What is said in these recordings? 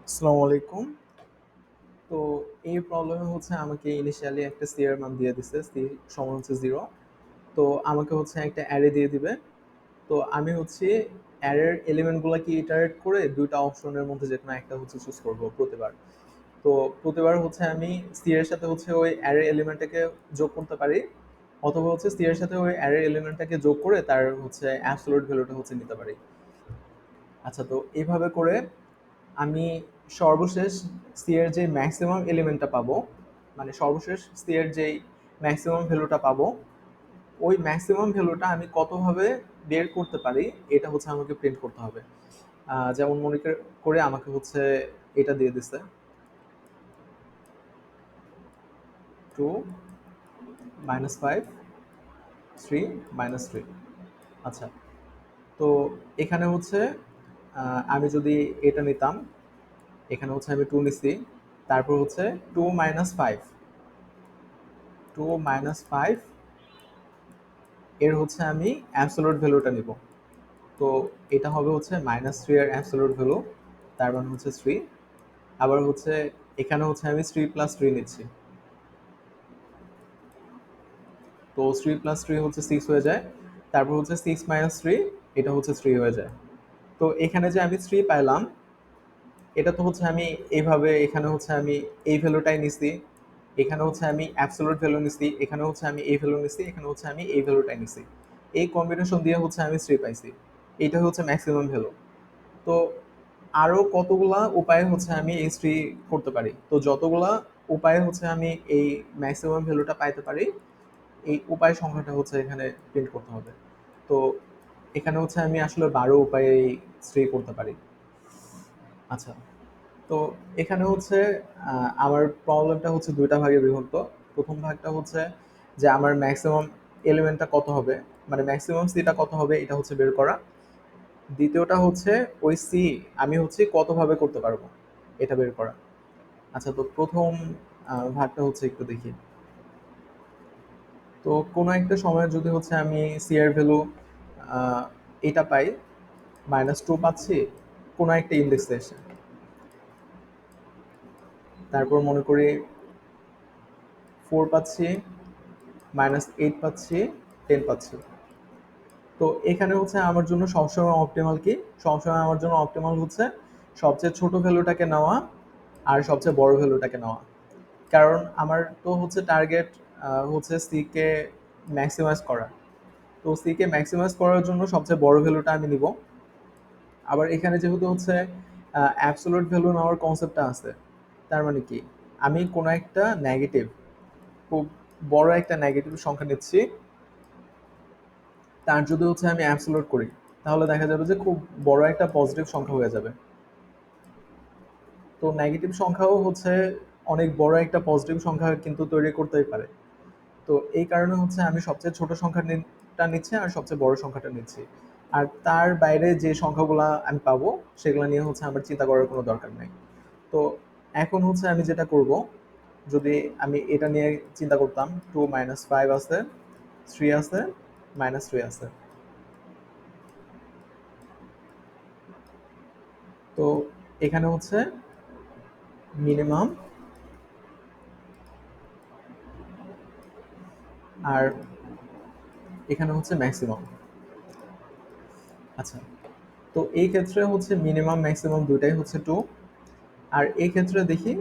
আসসালামু আলাইকুম। তো এই প্রবলেমে হচ্ছে আমাকে ইনিশিয়ালি একটা সি এর মান দিয়ে দিছে। সি সমান হচ্ছে 0। তো আমাকে হচ্ছে একটা অ্যারে দিয়ে দিবে। তো আমি হচ্ছে অ্যারের এলিমেন্ট গুলাকে ইটারেট করে ২ টা অপশনের মধ্যে যেকোনো একটা হচ্ছে চুজ করব প্রতিবার। তো প্রতিবার হচ্ছে আমি সি এর সাথে হচ্ছে ওই অ্যারে এলিমেন্টটাকে যোগ করতে পারি, অথবা হচ্ছে সি এর সাথে ওই অ্যারে এলিমেন্টটাকে যোগ করে তার হচ্ছে অ্যাবসোলিউট ভ্যালুটা হচ্ছে নিতে পারি। আচ্ছা, তো এইভাবে করে আমি সর্বশেষ সি এর যে ম্যাক্সিমাম এলিমেন্টটা পাবো, মানে সর্বশেষ সি এর যেই ম্যাক্সিমাম ভ্যালুটা পাবো, ওই ম্যাক্সিমাম ভ্যালুটা আমি কতভাবে বের করতে পারি এটা হচ্ছে আমাকে প্রিন্ট করতে হবে। যেমন মনে করে আমাকে হচ্ছে এটা দিয়ে দিছে 2 - 5 3 - 3। আচ্ছা, তো এখানে হচ্ছে আমি যদি এটা নিতাম, এখানে হচ্ছে আমি 2 নিছি, তারপর হচ্ছে 2 - 5, 2 - 5 এর হচ্ছে আমি অ্যাবসোলিউট ভ্যালুটা নিব। তো এটা হবে হচ্ছে -3 এর অ্যাবসোলিউট ভ্যালু, তার মানে হচ্ছে 3। আবার হচ্ছে এখানে হচ্ছে আমি 3 + 3 নিচ্ছি। তো 3 + 3 হচ্ছে 6 হয়ে যায়। তারপর হচ্ছে 6 - 3, এটা হচ্ছে 3 হয়ে যায়। তো এখানে যে আমি 3 পাইলাম, এটা তো হচ্ছে আমি এইভাবে, এখানে হচ্ছে আমি এই ভ্যালুটাই নিছি, এখানে হচ্ছে আমি অ্যাবসোলিউট ভ্যালু নিছি, এখানে হচ্ছে আমি এই ভ্যালু নিছি, এখানে হচ্ছে আমি এই ভ্যালুটাই নিছি। এই কম্বিনেশন দিয়ে হচ্ছে আমি 3 পাইছি। এইটা হচ্ছে ম্যাক্সিমাম ভ্যালু। তো আরো কতগুলা উপায়ে হচ্ছে আমি এই থ্রি করতে পারি। তো যতগুলা উপায়ে হচ্ছে আমি এই ম্যাক্সিমাম ভ্যালুটা পাইতে পারি, এই উপায় সংখ্যাটা হচ্ছে এখানে প্রিন্ট করতে হবে। তো এখানে হচ্ছে আমি আসলে 12 উপায়ে থ্রি করতে পারি। আচ্ছা, তো এখানে হচ্ছে আমার প্রবলেমটা হচ্ছে ২টা ভাগে বিভক্ত। প্রথম ভাগটা হচ্ছে যে আমার ম্যাক্সিমাম এলিমেন্টটা কত হবে, মানে ম্যাক্সিমাম সিটা কত হবে এটা হচ্ছে বের করা। দ্বিতীয়টা হচ্ছে ওই সি আমি হচ্ছে কতভাবে করতে পারবো এটা বের করা। আচ্ছা, তো প্রথম ভাগটা হচ্ছে একটু দেখি। তো কোনো একটা সময় যদি হচ্ছে আমি সি এর ভ্যালু এটা পাই, -2 পাচ্ছি কোনো একটা ইন্ডেক্সে এসে, তারপর মনে করি 4 পাচ্ছি, -8 পাচ্ছি, 10 পাচ্ছি। তো এখানে হচ্ছে আমার জন্য সবসময় অপটিমাল কি, সবসময় আমার জন্য অপটিমাল হচ্ছে সবচেয়ে ছোট ভ্যালুটাকে নেওয়া আর সবচেয়ে বড় ভ্যালুটাকে নেওয়া। কারণ আমার তো হচ্ছে টার্গেট হচ্ছে সি কে ম্যাক্সিমাইজ করা। তো সি কে ম্যাক্সিমাইজ করার জন্য সবচেয়ে বড় ভ্যালুটা আমি নিব। আবার এখানে যেহেতু হচ্ছে অ্যাবসোলিউট ভ্যালু নেওয়ার কনসেপ্টটা আছে, তার মানে কি, আমি কোনো একটা নেগেটিভ, খুব বড় একটা নেগেটিভ সংখ্যা নিচ্ছি, তার যদি হচ্ছে আমি অ্যাবসোলিউট করি, তাহলে দেখা যাবে যে খুব বড় একটা পজিটিভ সংখ্যা হয়ে যাবে। তো নেগেটিভ সংখ্যাও হচ্ছে অনেক বড় একটা পজিটিভ সংখ্যা কিন্তু তৈরি করতেই পারে। তো এই কারণে হচ্ছে আমি সবচেয়ে ছোট সংখ্যাটা নিচ্ছি আর সবচেয়ে বড় সংখ্যাটা নিচ্ছি। আর তার বাইরে যে সংখ্যাগুলা আমি পাবো সেগুলো নিয়ে হচ্ছে আমার চিন্তা করার কোনো দরকার নেই। তো এখন হচ্ছে আমি যেটা করব, যদি আমি এটা নিয়ে চিন্তা করতাম, 2 - 5 আছে, 3 আছে, -3 আছে। তো এখানে হচ্ছে মিনিমাম আর এখানে হচ্ছে ম্যাক্সিমাম। আচ্ছা, তো এই ক্ষেত্রে হচ্ছে মিনিমাম ম্যাক্সিমাম দুটাই হচ্ছে 2। আর এই ক্ষেত্রে দেখি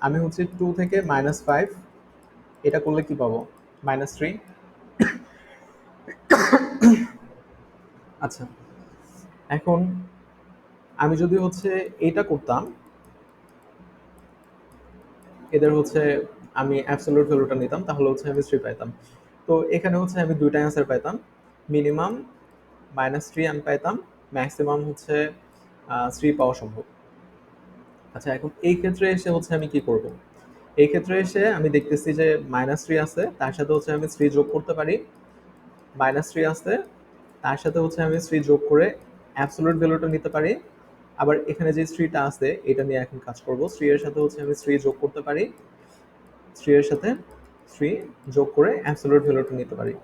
আমি হচ্ছে 2 থেকে -5 এটা করলে কি পাবো, -3। আচ্ছা, এখন আমি যদি হচ্ছে এটা করতাম, এদের হচ্ছে আমি অ্যাবসলিউট ভ্যালুটা নিতাম, তাহলে হচ্ছে আমি 3 পাইতাম। তো এখানে হচ্ছে আমি দুইটা অ্যান্সার পাইতাম। মিনিমাম -3 আমি পাইতাম, ম্যাক্সিমাম হচ্ছে 3 পাওয়া সম্ভব। আচ্ছা, এখন এই ক্ষেত্রে এসে হচ্ছে আমি কি করব, এই ক্ষেত্রে এসে আমি দেখতেছি যে -3 আছে, তার সাথে হচ্ছে আমি 3 যোগ করতে পারি। -3 আছে, তার সাথে হচ্ছে আমি 3 যোগ করে অ্যাবসলিউট ভ্যালুটা নিতে পারি। আবার এখানে যে 3টা আছে এটা নিয়ে এখন কাজ করব। 3 এর সাথে হচ্ছে আমি 3 যোগ করতে পারি। 3 এর সাথে 3 যোগ করে অ্যাবসলিউট ভ্যালুটা নিতে পারি।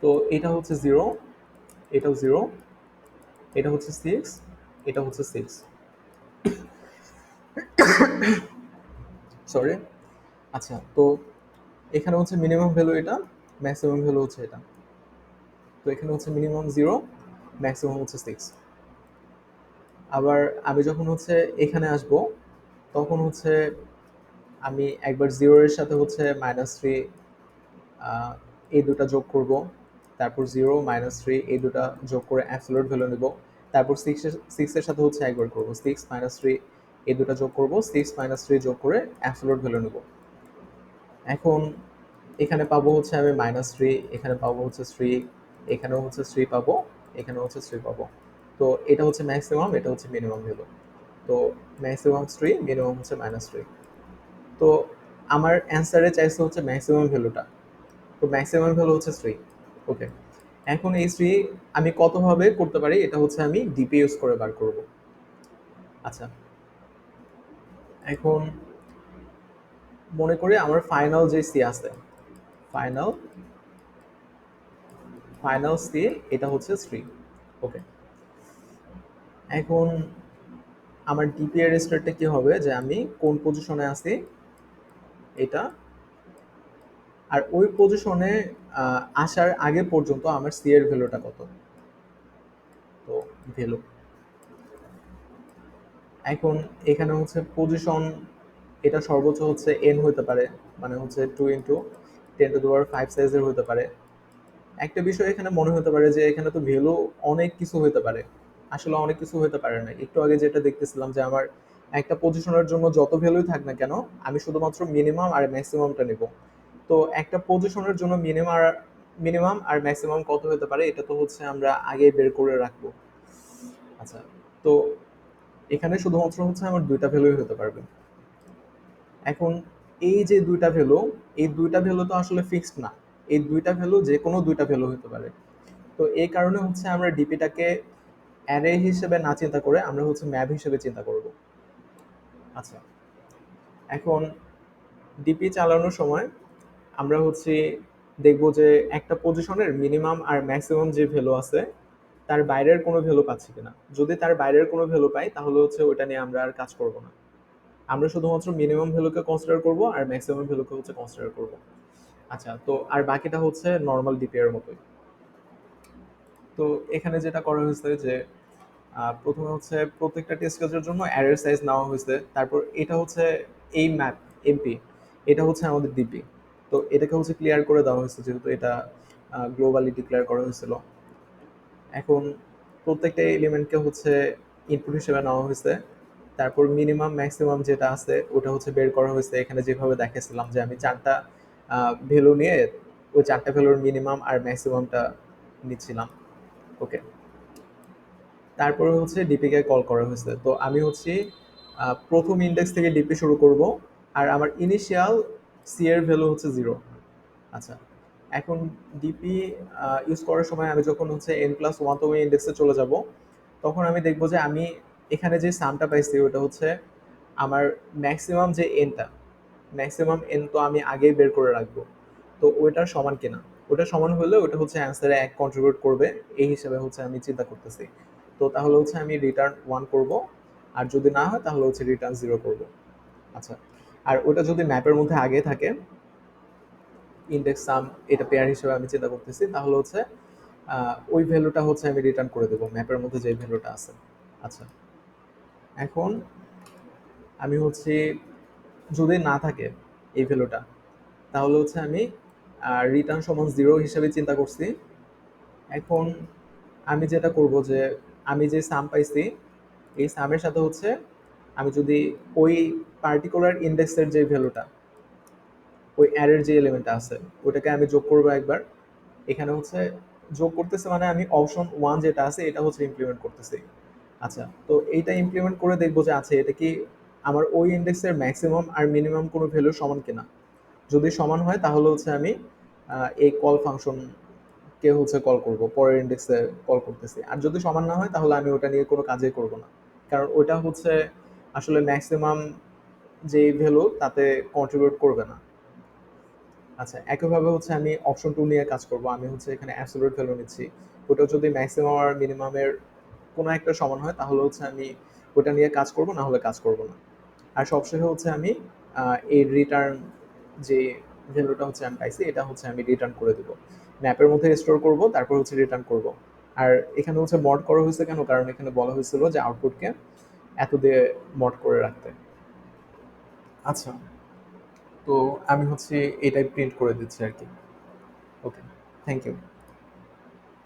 তো এটা হচ্ছে 0, এটাও 0, এটা হচ্ছে 6, এটা হচ্ছে 6। সরি। আচ্ছা, তো এখানে হচ্ছে মিনিমাম ভ্যালু এটা, ম্যাক্সিমাম ভ্যালু হচ্ছে এটা। তো এখানে হচ্ছে মিনিমাম 0, ম্যাক্সিমাম হচ্ছে 6। আবার আমি যখন হচ্ছে এখানে আসব, তখন হচ্ছে আমি একবার 0 এর সাথে হচ্ছে -3 এই দুটা যোগ করব, তারপর 0 -3 এই দুটা যোগ করে অ্যাবসলিউট ভ্যালু নেব, তারপর 6 এর সাথে হচ্ছে একবার করব, 6 -3 এই দুটা যোগ করব, 6 -3 যোগ করে অ্যাবসলিউট ভ্যালু নেব। এখন এখানে পাবো হচ্ছে আমি -3, এখানে পাবো হচ্ছে 3, এখানেও হচ্ছে 3 পাবো, এখানেও হচ্ছে 3 পাবো। তো এটা হচ্ছে ম্যাক্সিমাম, এটা হচ্ছে মিনিমাম ভ্যালু। তো ম্যাক্সিমাম 3, মিনিমাম হচ্ছে -3। তো আমার অ্যান্সারে চাইছে হচ্ছে ম্যাক্সিমাম ভ্যালুটা। তো ম্যাক্সিমাম ভ্যালু হচ্ছে 3। ওকে, এখন এই 3 আমি কতভাবে করতে পারি, এটা হচ্ছে আমি ডিপি ইউজ করে বার করব। আচ্ছা, এখন মনে করি আমার ফাইনাল যে সি আছে, ফাইনাল ফাইনাল সি এটা হচ্ছে 3। ওকে, এখন আমার ডিপি এর স্টার্টটা কি হবে, যে আমি কোন পজিশনে আছি এটা, আর ওই পজিশনে আসার আগে পর্যন্ত আমার সি এর ভ্যালুটা কত। তো ভ্যালু, এখন এখানে হচ্ছে পজিশন, এটা সর্বোচ্চ হচ্ছে এন হতে পারে, মানে হচ্ছে 2 × 10⁵ সাইজের হতে পারে। একটা বিষয় এখানে মনে হতে পারে যে এখানে তো ভ্যালু অনেক কিছু হতে পারে, আসলে অনেক কিছু হতে পারে না। একটু আগে যেটা দেখতেছিলাম যে আমার একটা পজিশনের জন্য যত ভ্যালুই থাক না কেন, আমি শুধুমাত্র মিনিমাম আর ম্যাক্সিমামটা নেব। তো একটা পজিশনের জন্য মিনিমাম আর ম্যাক্সিমাম কত হতে পারে, এটা তো হচ্ছে আমরা আগে বের করে রাখবো। আচ্ছা, তো এখানে শুধুমাত্র হচ্ছে আমার দুইটা ভ্যালুই হতে পারবে। এখন এই যে দুইটা ভ্যালু, এই দুইটা ভ্যালু তো আসলে ফিক্সড না, এই দুইটা ভ্যালু যে কোনো দুইটা ভ্যালু হতে পারে। তো এই কারণে হচ্ছে আমরা ডিপিটাকে অ্যারে হিসেবে না চিন্তা করে আমরা হচ্ছে ম্যাপ হিসেবে চিন্তা করব। আচ্ছা, এখন ডিপি চালানোর সময় আমরা হচ্ছে দেখব যে একটা পজিশনের মিনিমাম আর ম্যাক্সিমাম যে ভ্যালু আছে, তার বাইরের কোনো ভ্যালু পাচ্ছি কিনা। যদি তার বাইরের কোনো ভ্যালু পাই, তাহলে হচ্ছে ওটা নিয়ে আমরা আর কাজ করব না। আমরা শুধুমাত্র মিনিমাম ভ্যালুকে কনসিডার করব আর ম্যাক্সিমাম ভ্যালুকে হচ্ছে কনসিডার করব। আচ্ছা, তো আর বাকিটা হচ্ছে নর্মাল ডিপি এর মতোই। তো এখানে যেটা করা হয়েছে যে প্রথমে হচ্ছে প্রত্যেকটা টেস্ট কেসের জন্য অ্যারের সাইজ নেওয়া হয়েছে, তারপর এটা হচ্ছে এই ম্যাপ এমপি, এটা হচ্ছে আমাদের ডিপি। তো এটাকে হচ্ছে ক্লিয়ার করে দেওয়া হয়েছে, যেহেতু এটা গ্লোবালি ডিক্লেয়ার করা হয়েছিল। এখন প্রত্যেকটা এলিমেন্টকে হচ্ছে ইনপুট হিসেবে নেওয়া হয়েছে, তারপর মিনিমাম ম্যাক্সিমাম যেটা আছে ওটা হচ্ছে বের করা হয়েছে। এখানে যেভাবে দেখেছিলাম যে আমি 4টা ভ্যালু নিয়ে ওই 4টা ভ্যালুর মিনিমাম আর ম্যাক্সিমামটা নিচ্ছিলাম। ওকে, তারপরে হচ্ছে ডিপিকে কল করা হয়েছে। তো আমি হচ্ছে প্রথম ইন্ডেক্স থেকে ডিপি শুরু করব, আর আমার ইনিশিয়াল সি এর ভ্যালু হচ্ছে 0। আচ্ছা, এখন ডিপি ইউজ করার সময় আমি যখন হচ্ছে n+1তম ইন্ডেক্সে চলে যাব, তখন আমি দেখব যে আমি এখানে যে সামটা পাইছি ওটা হচ্ছে আমার ম্যাক্সিমাম যে এনটা, ম্যাক্সিমাম এন তো আমি আগেই বের করে রাখবো। তো ওইটার সমান কিনা, ওটা সমান হলে ওটা হচ্ছে অ্যান্সারে 1 কন্ট্রিবিউট করবে, এই হিসেবে হচ্ছে আমি চিন্তা করতেছি। তো তাহলে হচ্ছে আমি রিটার্ন 1 করব, আর যদি না হয় তাহলে হচ্ছে রিটার্ন 0 করব। আচ্ছা, আর ওটা যদি ম্যাপের মধ্যে আগে থাকে, ইন্ডেক্স সাম এটা পেয়ার হিসেবে আমি চিন্তা করতেছি, তাহলে হচ্ছে ওই ভ্যালুটা হচ্ছে আমি রিটার্ন করে দেবো ম্যাপের মধ্যে যে ভ্যালুটা আছে। আচ্ছা, এখন আমি হচ্ছে যদি না থাকে এই ভ্যালুটা, তাহলে হচ্ছে আমি রিটার্ন সমান 0 হিসেবে চিন্তা করছি। এখন আমি যেটা করব যে আমি যে সাম পাইছি, এই সামের সাথে হচ্ছে আমি যদি ওই পার্টিকুলার ইন্ডেক্সের যে ভ্যালুটা, ওই অ্যারের যে এলিমেন্টটা আছে ওটাকে আমি যোগ করবো একবার। এখানে হচ্ছে যোগ করতেছে মানে আমি অপশন 1 যেটা আছে এটা হচ্ছে ইমপ্লিমেন্ট করতেছি। আচ্ছা, তো এইটা ইমপ্লিমেন্ট করে দেখবো যে আছে এটা কি আমার ওই ইন্ডেক্সের ম্যাক্সিমাম আর মিনিমাম কোনো ভ্যালু সমান কিনা। যদি সমান হয় তাহলে হচ্ছে আমি এই কল ফাংশনকে হচ্ছে কল করব, পরের ইন্ডেক্সে কল করতেছি। আর যদি সমান না হয় তাহলে আমি ওটা নিয়ে কোনো কাজই করব না, কারণ ওটা হচ্ছে আসলে ম্যাক্সিমাম যে ভ্যালু তাতে কন্ট্রিবিউট করবে না। আচ্ছা, একইভাবে হচ্ছে আমি অপশন 2 নিয়ে কাজ করব। আমি হচ্ছে এখানে অ্যাবসলিউট ভ্যালু নিচ্ছি, ওটা যদি ম্যাক্সিমাম আর মিনিমামের কোনো একটা সমান হয় তাহলে হচ্ছে আমি ওটা নিয়ে কাজ করব, না হলে কাজ করব না। আর সবশেষে হচ্ছে আমি এই রিটার্ন যে ভ্যালুটা হচ্ছে আমি পাইছি এটা হচ্ছে আমি রিটার্ন করে দেবো, ম্যাপের মধ্যে স্টোর করব, তারপর হচ্ছে রিটার্ন করব। আর এখানে হচ্ছে মড করা হয়েছে কেন, কারণ এখানে বলা হয়েছিল যে আউটপুটকে এত দিয়ে মড করে রাখতে। আচ্ছা, তো আমি হচ্ছে এটাই প্রিন্ট করে দিচ্ছি আর কি। ওকে, থ্যাংক ইউ।